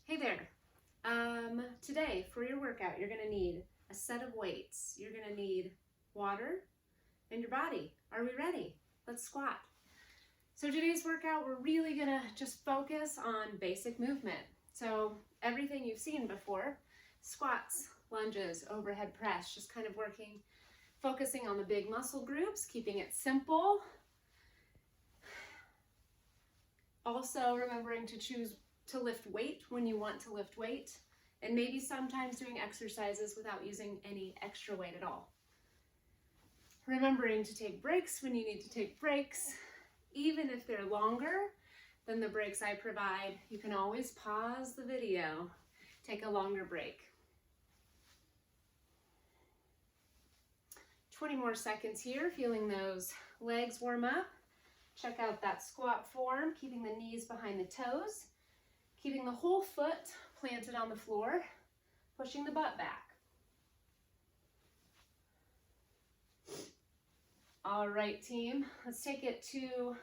Hey there. Today for your workout, you're gonna need a set of weights. You're gonna need water and your body. Are we ready? Let's squat. So today's workout, we're really gonna just focus on basic movement. So everything you've seen before, squats, lunges, overhead press, just kind of focusing on the big muscle groups, keeping it simple. Also remembering to choose to lift weight when you want to lift weight, and maybe sometimes doing exercises without using any extra weight at all. Remembering to take breaks when you need to take breaks, even if they're longer than the breaks I provide. You can always pause the video, take a longer break. 20 more seconds here, feeling those legs warm up. Check out that squat form, keeping the knees behind the toes. Keeping the whole foot planted on the floor, pushing the butt back. All right, team, let's take it to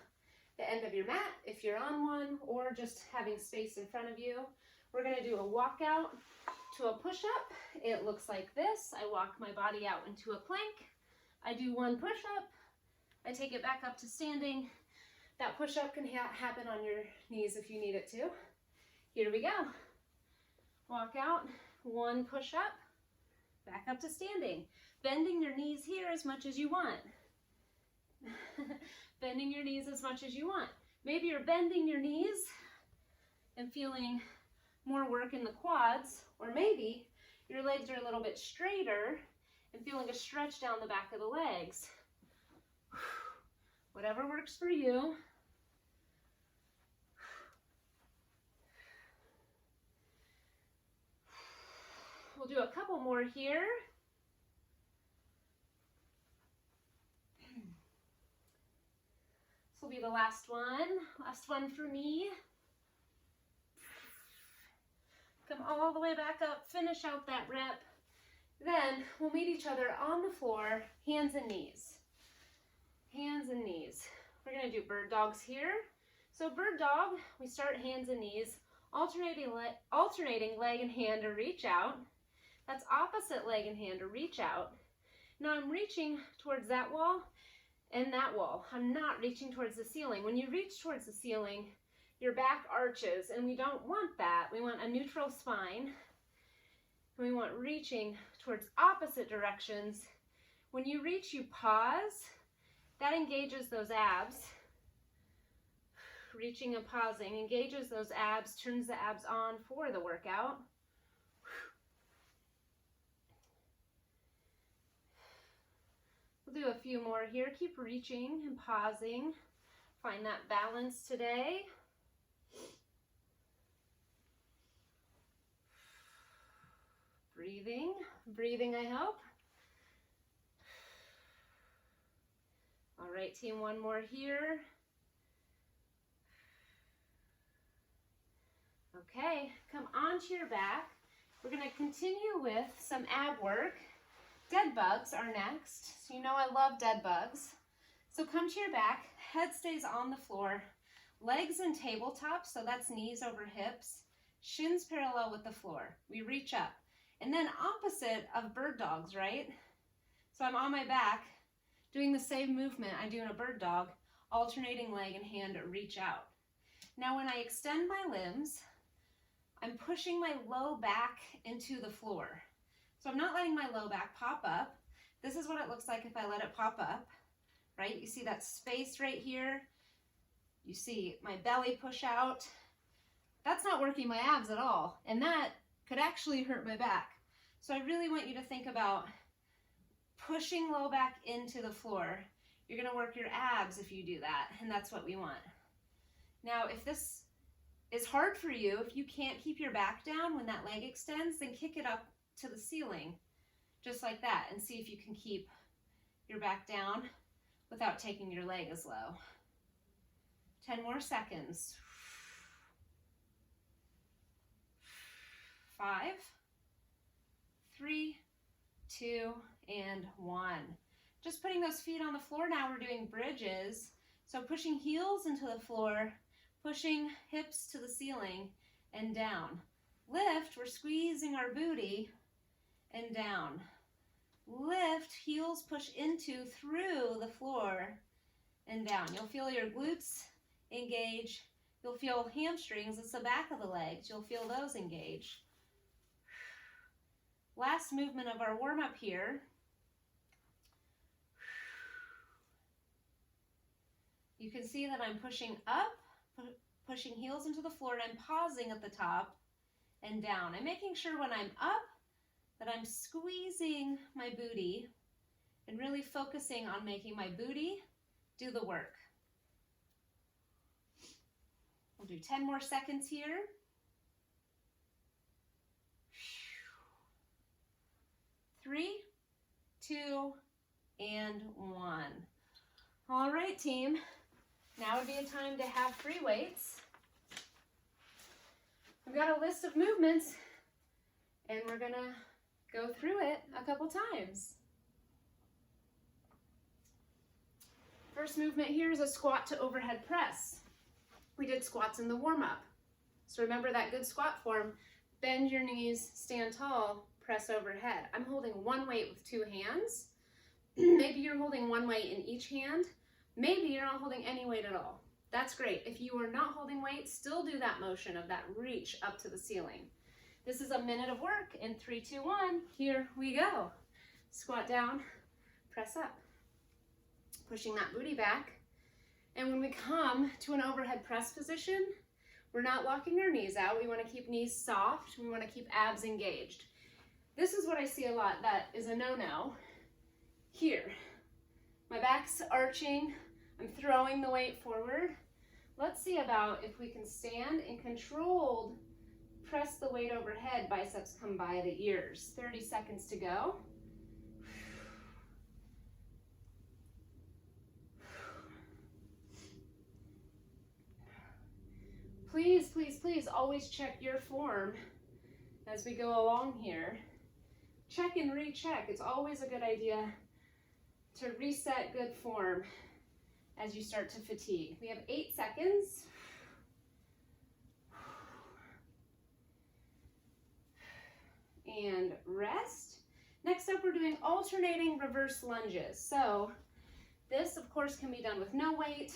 the end of your mat if you're on one, or just having space in front of you. We're gonna do a walkout to a push-up. It looks like this. I walk my body out into a plank. I do one push-up. I take it back up to standing. That push-up can happen on your knees if you need it to. Here we go. Walk out, one push-up, back up to standing. Bending your knees here as much as you want. Bending your knees as much as you want. Maybe you're bending your knees and feeling more work in the quads, or maybe your legs are a little bit straighter and feeling a stretch down the back of the legs. Whatever works for you. We'll do a couple more here. This will be the last one for me. Come all the way back up, finish out that rep. Then we'll meet each other on the floor, hands and knees. Hands and knees. We're gonna do bird dogs here. So bird dog, we start hands and knees, alternating leg and hand to reach out. That's opposite leg and hand to reach out. Now I'm reaching towards that wall and that wall. I'm not reaching towards the ceiling. When you reach towards the ceiling, your back arches, and we don't want that. We want a neutral spine. We want reaching towards opposite directions. When you reach, you pause. That engages those abs. Reaching and pausing engages those abs, turns the abs on for the workout. We'll do a few more here. Keep reaching and pausing. Find that balance today. Breathing, I hope. All right, team, one more here. Okay, come onto your back. We're gonna continue with some ab work. Dead bugs are next. So you know I love dead bugs. So come to your back, head stays on the floor, legs in tabletop, so that's knees over hips, shins parallel with the floor. We reach up. And then opposite of bird dogs, right? So I'm on my back, doing the same movement I do in a bird dog, alternating leg and hand to reach out. Now when I extend my limbs, I'm pushing my low back into the floor. So I'm not letting my low back pop up. This is what it looks like if I let it pop up, right? You see that space right here? You see my belly push out. That's not working my abs at all, and that could actually hurt my back. So I really want you to think about pushing low back into the floor. You're gonna work your abs if you do that, and that's what we want. Now, if this is hard for you, if you can't keep your back down when that leg extends, then kick it up to the ceiling, just like that, and see if you can keep your back down without taking your leg as low. 10 more seconds. 5, 3, 2, and 1. Just putting those feet on the floor now, we're doing bridges. So pushing heels into the floor, pushing hips to the ceiling and down. Lift, we're squeezing our booty and down. Lift, heels push into, through the floor and down. You'll feel your glutes engage. You'll feel hamstrings, it's the back of the legs. You'll feel those engage. Last movement of our warm-up here. You can see that I'm pushing up, pushing heels into the floor, and I'm pausing at the top and down. I'm making sure when I'm up that I'm squeezing my booty and really focusing on making my booty do the work. We'll do 10 more seconds here. 3, 2, and 1. All right, team. Now would be a time to have free weights. I've got a list of movements, and we're gonna go through it a couple times. First movement here is a squat to overhead press. We did squats in the warm-up. So remember that good squat form. Bend your knees, stand tall, press overhead. I'm holding one weight with 2 hands. Maybe you're holding one weight in each hand. Maybe you're not holding any weight at all. That's great. If you are not holding weight, still do that motion of that reach up to the ceiling. This is a minute of work in 3, 2, 1. Here we go. Squat down, press up. Pushing that booty back. And when we come to an overhead press position, we're not locking our knees out. We want to keep knees soft. We want to keep abs engaged. This is what I see a lot that is a no-no. Here, my back's arching. I'm throwing the weight forward. Let's see about if we can stand and controlled press the weight overhead, biceps come by the ears. 30 seconds to go. Please, please, please always check your form as we go along here. Check and recheck. It's always a good idea to reset good form as you start to fatigue. We have 8 seconds. And rest. Next up, we're doing alternating reverse lunges. So this, of course, can be done with no weight.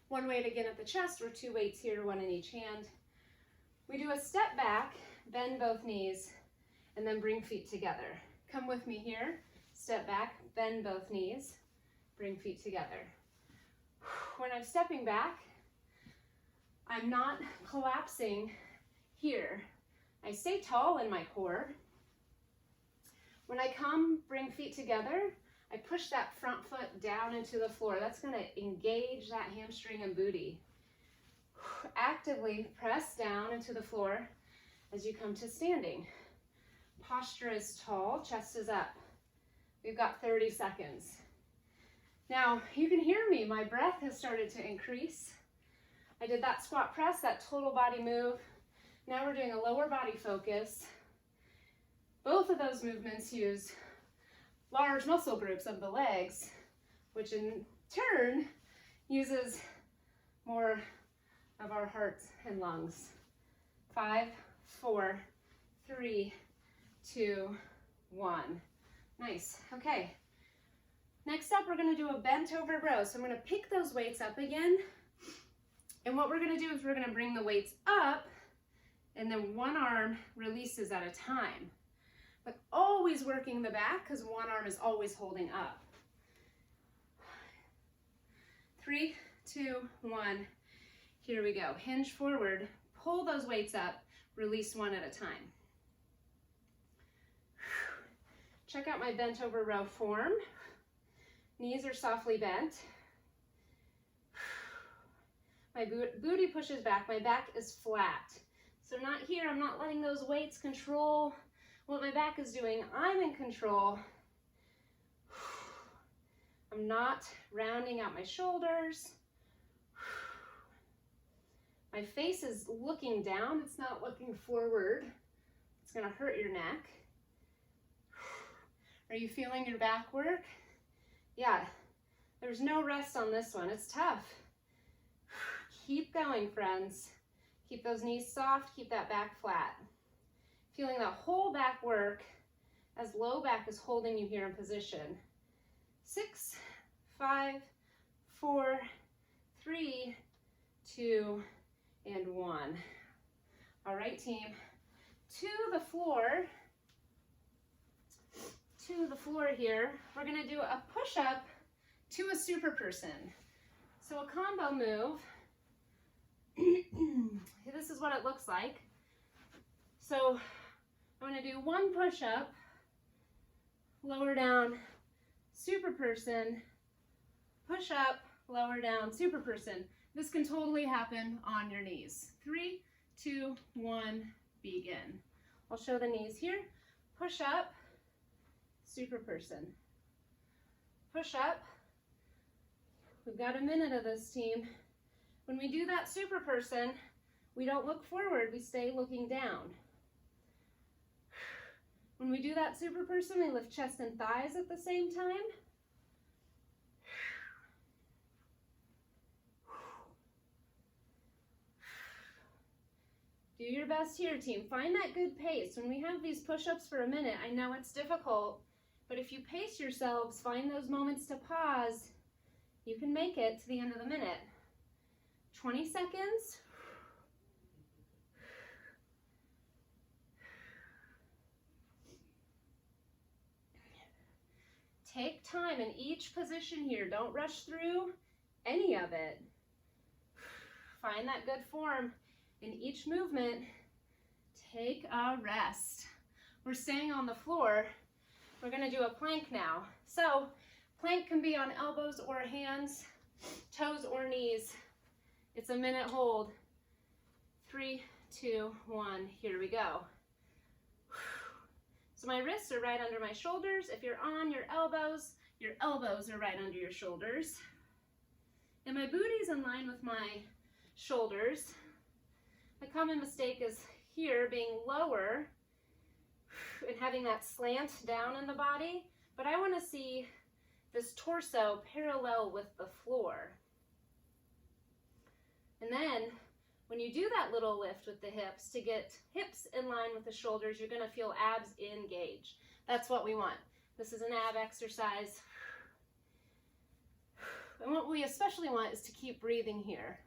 1 weight again at the chest, or 2 weights here, 1 in each hand. We do a step back, bend both knees, and then bring feet together. Come with me here. Step back, bend both knees, bring feet together. When I'm stepping back, I'm not collapsing here. I stay tall in my core. When I come, bring feet together, I push that front foot down into the floor. That's going to engage that hamstring and booty. Actively press down into the floor as you come to standing. Posture is tall, chest is up. We've got 30 seconds. Now, you can hear me. My breath has started to increase. I did that squat press, that total body move. Now we're doing a lower body focus. Both of those movements use large muscle groups of the legs, which in turn uses more of our hearts and lungs. 5, 4, 3, 2, 1. Nice. Okay. Next up, we're going to do a bent over row. So I'm going to pick those weights up again. And what we're going to do is we're going to bring the weights up, and then one arm releases at a time. But always working the back, because one arm is always holding up. 3, 2, 1. Here we go. Hinge forward, pull those weights up, release one at a time. Check out my bent over row form. Knees are softly bent. My booty pushes back. My back is flat. So not here. I'm not letting those weights control what my back is doing. I'm in control. I'm not rounding out my shoulders. My face is looking down. It's not looking forward. It's going to hurt your neck. Are you feeling your back work? Yeah, there's no rest on this one. It's tough. Keep going, friends. Keep those knees soft. Keep that back flat. Feeling that whole back work as low back is holding you here in position. 6, 5, 4, 3, 2, and 1. All right, team, to the floor here. We're gonna do a push-up to a super person. So a combo move, this is what it looks like. So I'm gonna do one push-up, lower down, super person, push up, lower down, super person. This can totally happen on your knees. 3, 2, 1, begin. I'll show the knees here. Push up, super person. Push up. We've got a minute of this, team. When we do that super person, we don't look forward, we stay looking down. When we do that super person, we lift chest and thighs at the same time. Do your best here, team. Find that good pace. When we have these push-ups for a minute, I know it's difficult, but if you pace yourselves, find those moments to pause, you can make it to the end of the minute. 20 seconds. Take time in each position here. Don't rush through any of it. Find that good form in each movement. Take a rest. We're staying on the floor. We're going to do a plank now. So plank can be on elbows or hands, toes or knees. It's a minute hold. 3, 2, 1. Here we go. So my wrists are right under my shoulders. If you're on your elbows are right under your shoulders. And my booty's in line with my shoulders. My common mistake is here being lower and having that slant down in the body, but I want to see this torso parallel with the floor. And then when you do that little lift with the hips to get hips in line with the shoulders, you're going to feel abs engage. That's what we want. This is an ab exercise. And what we especially want is to keep breathing here.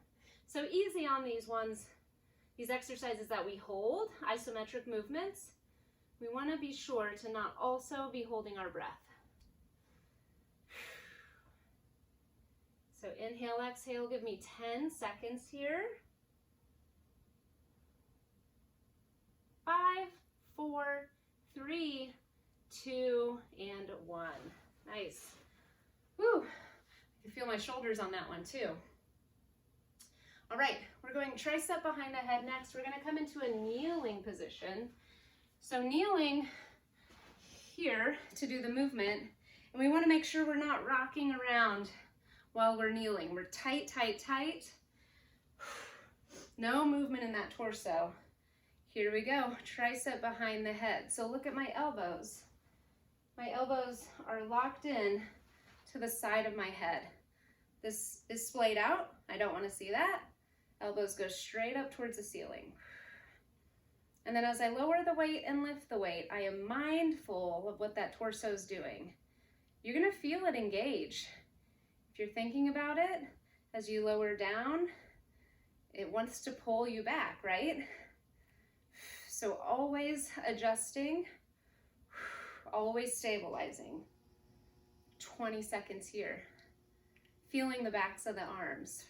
So easy on these ones, these exercises that we hold, isometric movements. We want to be sure to not also be holding our breath. So inhale, exhale, give me 10 seconds here. 5, 4, 3, 2, and 1. Nice. Woo! I can feel my shoulders on that one too. All right, we're going tricep behind the head next. We're going to come into a kneeling position. So kneeling here to do the movement, and we want to make sure we're not rocking around while we're kneeling. We're tight, tight, tight. No movement in that torso. Here we go, tricep behind the head. So look at my elbows. My elbows are locked in to the side of my head. This is splayed out. I don't want to see that. Elbows go straight up towards the ceiling. And then as I lower the weight and lift the weight, I am mindful of what that torso is doing. You're going to feel it engage. If you're thinking about it, as you lower down, it wants to pull you back, right? So always adjusting, always stabilizing. 20 seconds here. Feeling the backs of the arms.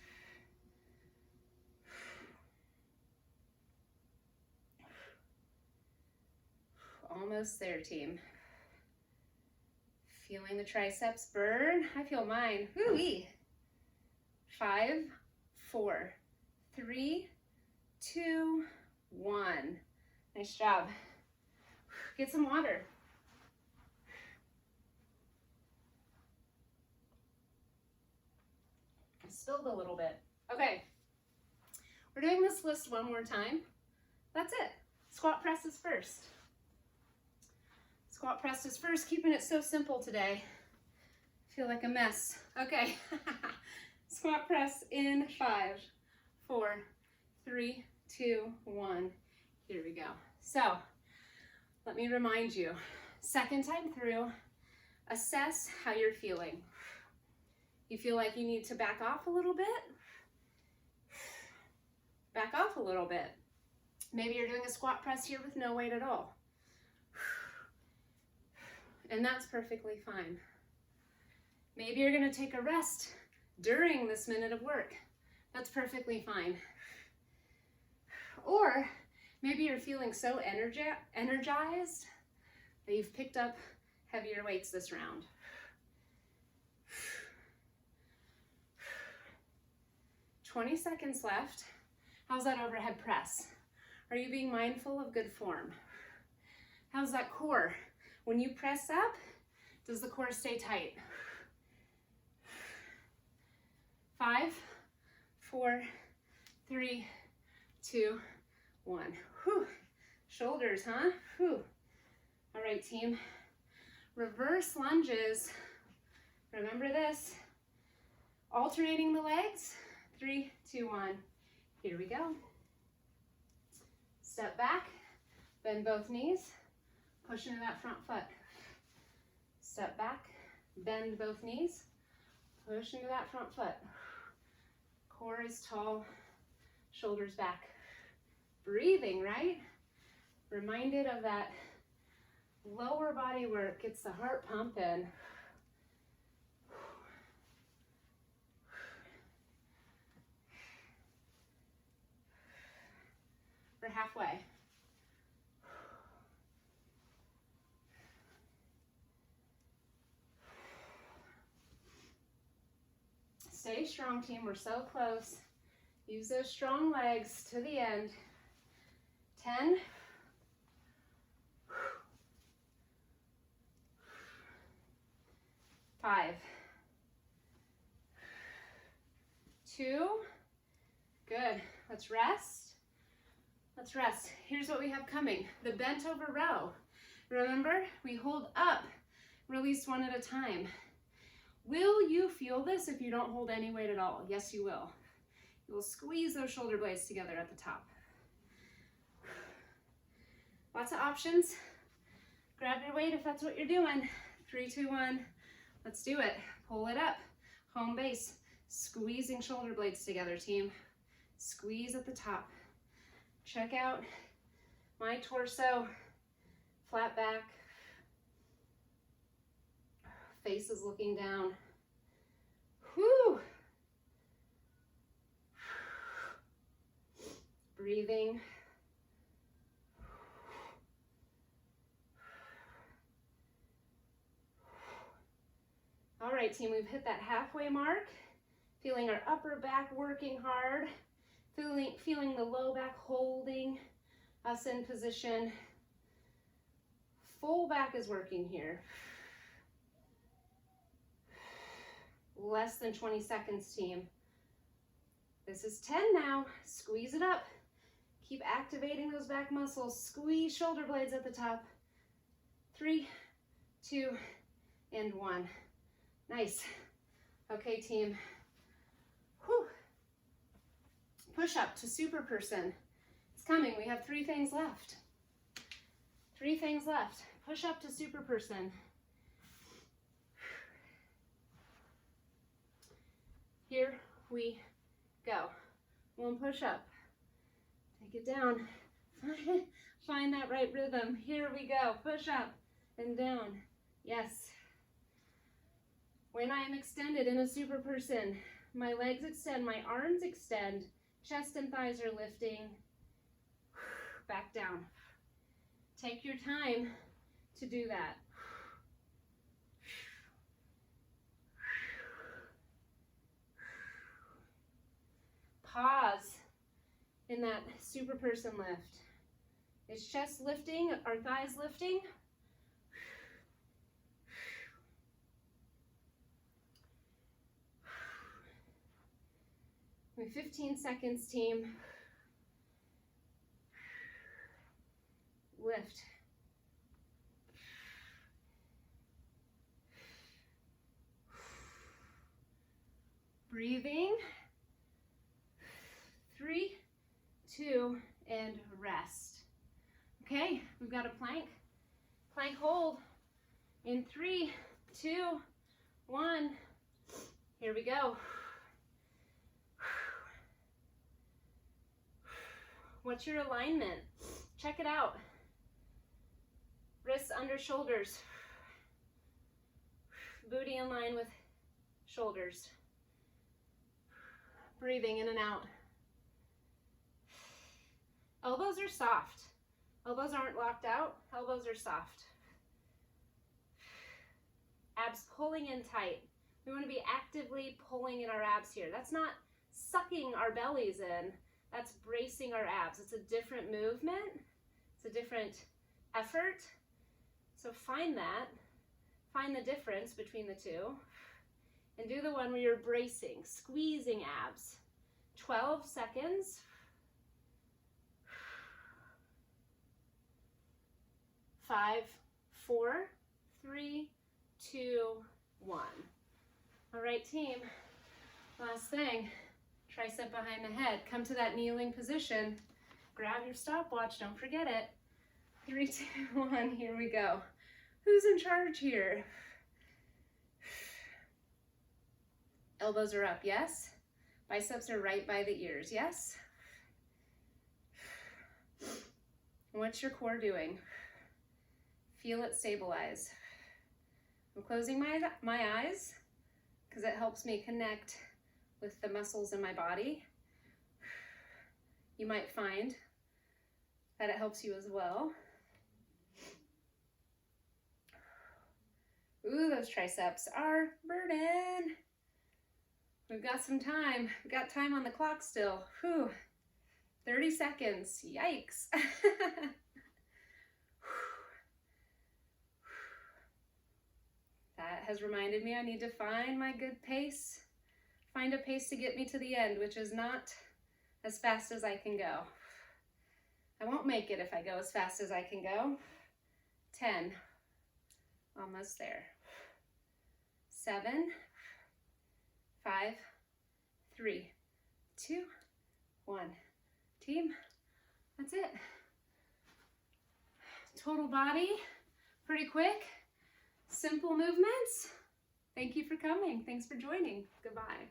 Almost there, team. Feeling the triceps burn. I feel mine. Woo-wee. 5, 4, 3, 2, 1. Nice job. Get some water. I spilled a little bit. Okay. We're doing this list one more time. That's it. Squat press is first. Squat press is first, keeping it so simple today. I feel like a mess. Okay. Squat press in 5, 4, 3, 2, 1. Here we go. So Let me remind you, second time through, assess how you're feeling. You feel like you need to back off a little bit? Back off a little bit. Maybe you're doing a squat press here with no weight at all. And that's perfectly fine. Maybe you're going to take a rest during this minute of work. That's perfectly fine. Or maybe you're feeling so energized that you've picked up heavier weights this round. 20 seconds left. How's that overhead press? Are you being mindful of good form? How's that core? When you press up, does the core stay tight? 5, 4, 3, 2, 1. Whew. Shoulders, huh? Whew. All right, team. Reverse lunges. Remember this. Alternating the legs. 3, 2, 1. Here we go. Step back, bend both knees, push into that front foot. Step back, bend both knees, push into that front foot. Core is tall, shoulders back. Breathing, right? Reminded of that lower body work, gets the heart pumping. We're halfway. Stay strong, team. We're so close. Use those strong legs to the end. 10. 5. 2. Good. Let's rest. Let's rest. Here's what we have coming. The bent over row. Remember, we hold up, release one at a time. Will you feel this if you don't hold any weight at all? Yes, you will. You will squeeze those shoulder blades together at the top. Lots of options. Grab your weight if that's what you're doing. 3, 2, 1. Let's do it. Pull it up. Home base. Squeezing shoulder blades together, team. Squeeze at the top. Check out my torso, flat back, face is looking down. Whew. Breathing. All right, team, we've hit that halfway mark. Feeling our upper back working hard. Feeling the low back holding us in position. Full back is working here. Less than 20 seconds, team. This is 10 now. Squeeze it up. Keep activating those back muscles. Squeeze shoulder blades at the top. 3, 2, and 1. Nice. Okay, team. Whew. Push up to super person. It's coming. We have 3 things left. 3 things left. Push up to super person. Here we go. 1 push up. Take it down. Find that right rhythm. Here we go. Push up and down. Yes. When I am extended in a super person, my legs extend, my arms extend. Chest and thighs are lifting. Back down. Take your time to do that. Pause in that super person lift. Is chest lifting? Are thighs lifting? We have 15 seconds, team. Lift. Breathing. 3, 2, and rest. Okay, we've got a plank. Plank hold in 3, 2, 1. Here we go. What's your alignment? Check it out. Wrists under shoulders. Booty in line with shoulders. Breathing in and out. Elbows are soft. Elbows aren't locked out. Elbows are soft. Abs pulling in tight. We want to be actively pulling in our abs here. That's not sucking our bellies in. That's bracing our abs. It's a different movement. It's a different effort. So find that. Find the difference between the two. And do the one where you're bracing, squeezing abs. 12 seconds. 5, 4, 3, 2, 1. All right, team. Last thing. Tricep behind the head. Come to that kneeling position. Grab your stopwatch. Don't forget it. 3, 2, 1. Here we go. Who's in charge here? Elbows are up, yes? Biceps are right by the ears, yes? What's your core doing? Feel it stabilize. I'm closing my eyes because it helps me connect with the muscles in my body. You might find that it helps you as well. Ooh, those triceps are burning. We've got some time. We've got time on the clock still. Whew. 30 seconds. Yikes. That has reminded me I need to find my good pace. Find a pace to get me to the end, which is not as fast as I can go. I won't make it if I go as fast as I can go. 10. Almost there. 7, 5, 3, 2, 1. Team, that's it. Total body, pretty quick, simple movements. Thank you for coming. Thanks for joining. Goodbye.